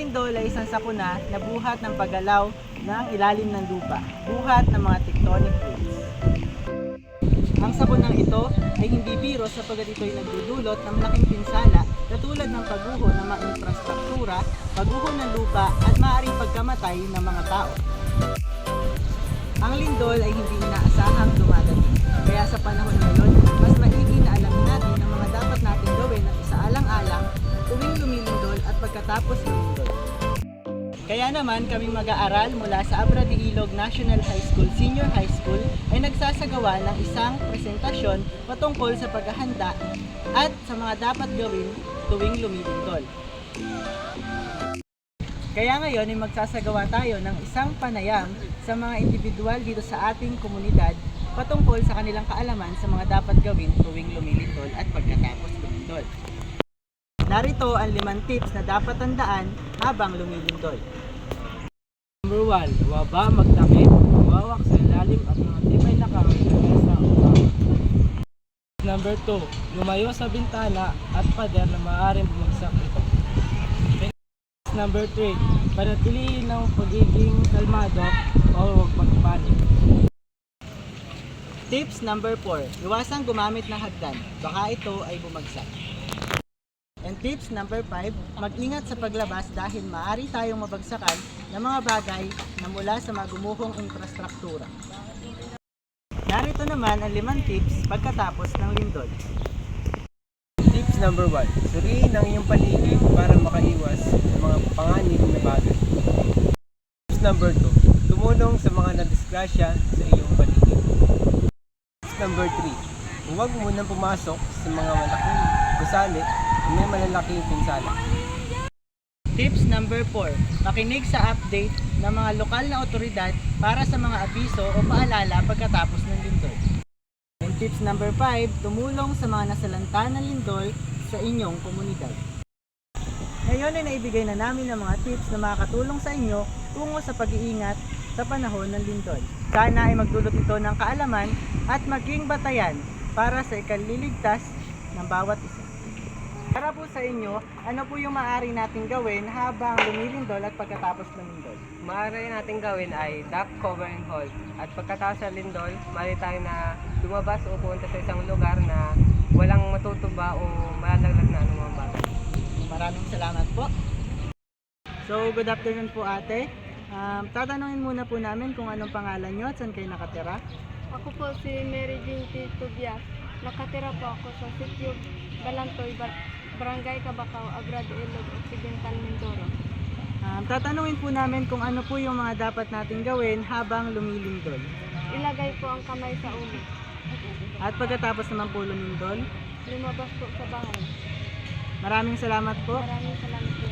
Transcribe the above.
lindol ay isang sakuna na buhat ng paggalaw ng ilalim ng lupa, buhat ng mga tectonic plates. Ang sakunang ito ay hindi biro sapagkat ito ay nagdudulot ng malaking pinsala katulad ng pagguho ng mga infrastruktura, pagguho ng lupa at maaaring pagkamatay ng mga tao. Ang lindol ay hindi inaasahang dumadating, kaya sa panahon ngayon, mas maigi na alamin natin ang mga dapat natin gawin at isaalang-alang tuwing lumilindol at pagkatapos lumindol. Kaya naman kaming mag-aaral mula sa Abra de Ilog National High School Senior High School ay nagsasagawa ng isang presentasyon patungkol sa paghahanda at sa mga dapat gawin tuwing lumilindol. Kaya ngayon ay magsasagawa tayo ng isang panayam sa mga individual dito sa ating komunidad patungkol sa kanilang kaalaman sa mga dapat gawin tuwing lumilindol at pagkatapos lumindol. Narito ang 5 tips na dapat tandaan habang lumilindol. Number 1, huwaba magtakip, huwawak sa ilalim at mga tibay na kamay na sa upaw. Number 2, lumayo sa bintana at pader na maaaring bumagsak ito. Number 3, panatilihin ang pagiging kalmado o huwag magpanik. Tips number 4, iwasang gumamit ng hagdan, baka ito ay bumagsak. And tips number 5, mag-ingat sa paglabas dahil maaari tayong mabagsakan ng mga bagay na mula sa mga gumuhong infrastruktura. Narito naman ang 5 tips pagkatapos ng lindol. Tips number 1, suriin ang iyong paligid para makaiwas sa mga panganib na bagay. Tips number 2, tumulong sa mga nadisgrasya sa iyong paligid. Tips number 3, huwag munang pumasok sa mga malaking gusali na may malalaking pinsala. Tips number 4, makinig sa update ng mga lokal na otoridad para sa mga abiso o paalala pagkatapos ng lindol. And tips number 5, tumulong sa mga nasalanta ng lindol sa inyong komunidad. Ngayon ay naibigay na namin ng mga tips na makakatulong sa inyo tungo sa pag-iingat sa panahon ng lindol. Sana ay magdulot ito ng kaalaman at maging batayan para sa ikaliligtas ng bawat isa. Para po sa inyo, ano po yung maaari nating gawin habang lumilindol at pagkatapos lumindol? Maaari natin gawin ay duck cover and hold. At pagkatapos sa lindol, maaari tayo na lumabas o pumunta sa isang lugar na walang matutuba o malalaglag na anumang bagay. Maraming salamat po. So, good afternoon po ate. Tatanungin muna po namin kung anong pangalan nyo at saan kayo nakatira. Ako po si Mary Jean T. Tobias. Nakatira po ako sa sitio Balantoy, Barangay Cabacao, Abra de Ilog, Occidental, Mindoro. Tatanungin po namin kung ano po yung mga dapat nating gawin habang lumilindol. Ilagay po ang kamay sa ulo. At pagkatapos naman po lumindol, Lumabas po sa bahay. maraming salamat po. Maraming salamat po.